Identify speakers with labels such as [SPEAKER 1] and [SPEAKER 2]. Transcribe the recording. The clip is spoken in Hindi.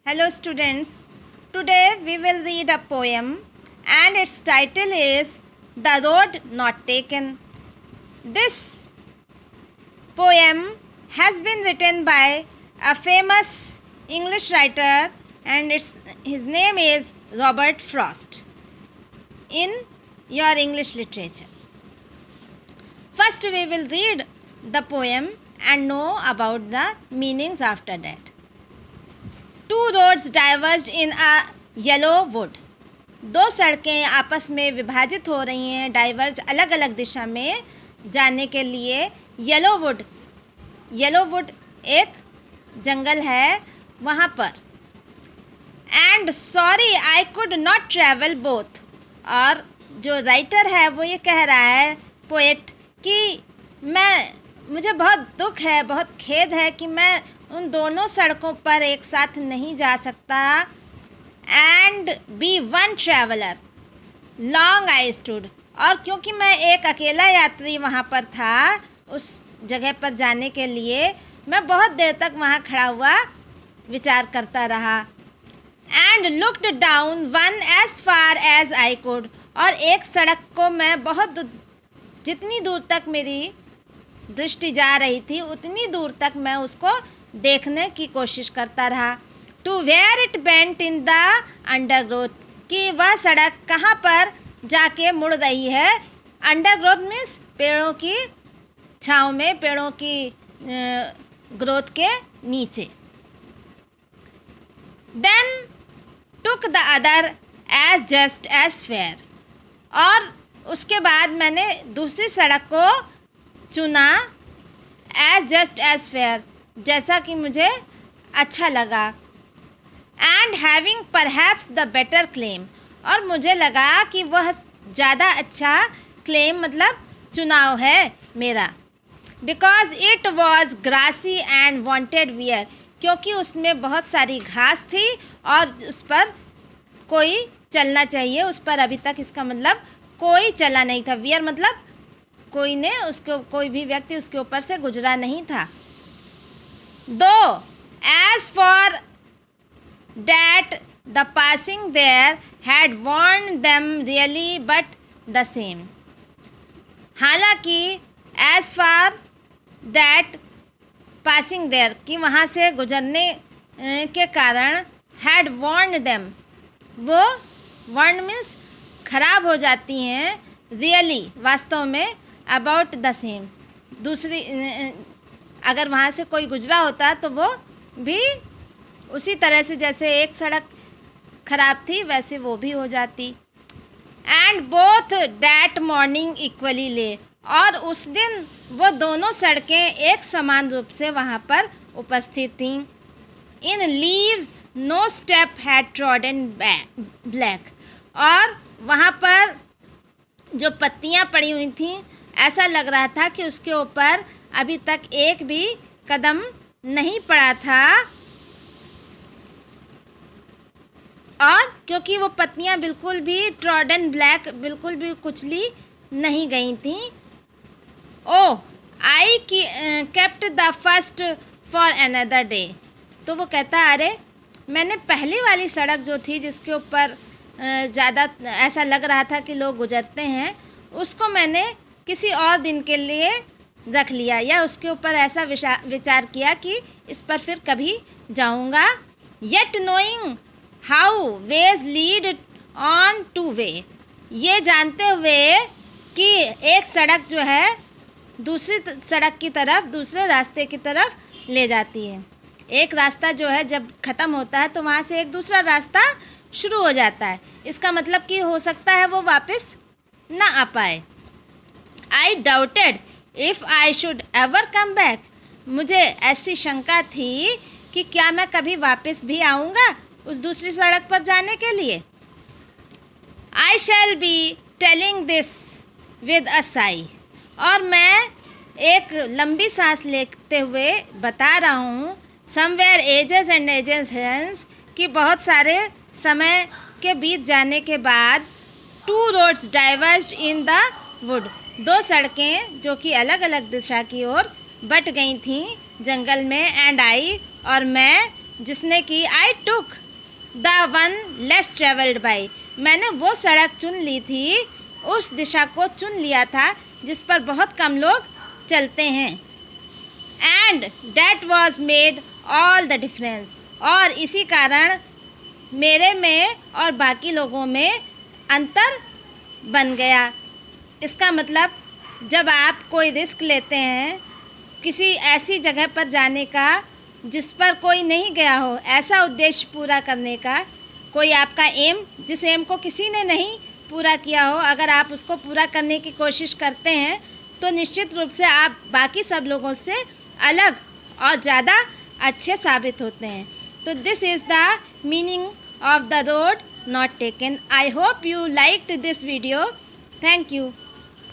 [SPEAKER 1] Hello students, today we will read a poem and its title is The Road Not Taken. This poem has been written by a famous English writer and his name is Robert Frost in your English literature. First we will read the poem and know about the meanings after that. Two roads diverged in a yellow wood. दो सड़कें आपस में विभाजित हो रही हैं, डाइवर्ज अलग अलग दिशा में जाने के लिए. येलो वुड एक जंगल है वहाँ पर. And sorry I could not travel both. और जो राइटर है वो ये कह रहा है, पोएट, कि मुझे बहुत दुख है, बहुत खेद है कि मैं उन दोनों सड़कों पर एक साथ नहीं जा सकता. And be one traveller long I stood. और क्योंकि मैं एक अकेला यात्री वहाँ पर था, उस जगह पर जाने के लिए मैं बहुत देर तक वहाँ खड़ा हुआ विचार करता रहा. And looked down one as far as I could. और एक सड़क को मैं बहुत जितनी दूर तक मेरी दृष्टि जा रही थी उतनी दूर तक मैं उसको देखने की कोशिश करता रहा. To where it bent in the undergrowth. कि वह सड़क कहाँ पर जाके मुड़ रही है. अंडरग्रोथ मीन्स पेड़ों की छाँव में, पेड़ों की ग्रोथ के नीचे. Then took the other as just as fair. और उसके बाद मैंने दूसरी सड़क को चुना एज जस्ट एज फेयर, जैसा कि मुझे अच्छा लगा. And having perhaps the better claim. और मुझे लगा कि वह ज़्यादा अच्छा क्लेम मतलब चुनाव है मेरा. Because it was grassy and wanted wear. क्योंकि उसमें बहुत सारी घास थी और उस पर कोई चलना चाहिए. उस पर अभी तक इसका मतलब कोई चला नहीं था. वियर मतलब कोई भी व्यक्ति उसके ऊपर से गुजरा नहीं था. Though as for that the passing there had worn them really but the same. हालांकि as for that passing there कि वहाँ से गुजरने के कारण हैड वार्न देम, वो वार्न मीन्स खराब हो जाती हैं, रियली वास्तव में, अबाउट द सेम दूसरी अगर वहाँ से कोई गुजरा होता तो वो भी उसी तरह से, जैसे एक सड़क खराब थी वैसे वो भी हो जाती. And both that morning equally ले. और उस दिन वो दोनों सड़कें एक समान रूप से वहाँ पर उपस्थित थीं. In leaves no step had trodden black. और वहाँ पर जो पत्तियाँ पड़ी हुई थीं ऐसा लग रहा था कि उसके ऊपर अभी तक एक भी कदम नहीं पड़ा था. और क्योंकि वो पत्तियाँ बिल्कुल भी ट्रॉडन ब्लैक, बिल्कुल भी कुचली नहीं गई थीं. Oh I kept the first for another day. तो वो कहता, अरे मैंने पहली वाली सड़क जो थी जिसके ऊपर ज़्यादा ऐसा लग रहा था कि लोग गुजरते हैं, उसको मैंने किसी और दिन के लिए रख लिया, या उसके ऊपर ऐसा विचार किया कि इस पर फिर कभी जाऊंगा. Yet knowing how ways lead on to way. ये जानते हुए कि एक सड़क जो है दूसरी सड़क की तरफ, दूसरे रास्ते की तरफ ले जाती है. एक रास्ता जो है जब ख़त्म होता है तो वहाँ से एक दूसरा रास्ता शुरू हो जाता है. इसका मतलब कि हो सकता है वो वापस ना आ पाए. आई doubted if I should ever come back. मुझे ऐसी शंका थी कि क्या मैं कभी वापस भी आऊँगा उस दूसरी सड़क पर जाने के लिए. I shall be telling this with a sigh. और मैं एक लंबी सांस लेते हुए बता रहा हूँ, somewhere ages and ages hence, कि बहुत सारे समय के बीत जाने के बाद, two roads diverged in the wood. दो सड़कें जो कि अलग अलग दिशा की ओर बट गई थीं जंगल में. एंड आई, और मैं, जिसने कि I took the one less travelled by, मैंने वो सड़क चुन ली थी, उस दिशा को चुन लिया था जिस पर बहुत कम लोग चलते हैं। And that was made all the difference, और इसी कारण मेरे में और बाकी लोगों में अंतर बन गया। इसका मतलब जब आप कोई रिस्क लेते हैं किसी ऐसी जगह पर जाने का जिस पर कोई नहीं गया हो, ऐसा उद्देश्य पूरा करने का, कोई आपका एम जिस एम को किसी ने नहीं पूरा किया हो, अगर आप उसको पूरा करने की कोशिश करते हैं तो निश्चित रूप से आप बाकी सब लोगों से अलग और ज़्यादा अच्छे साबित होते हैं। तो this is the meaning of the road not taken. I hope you liked this video. Thank you.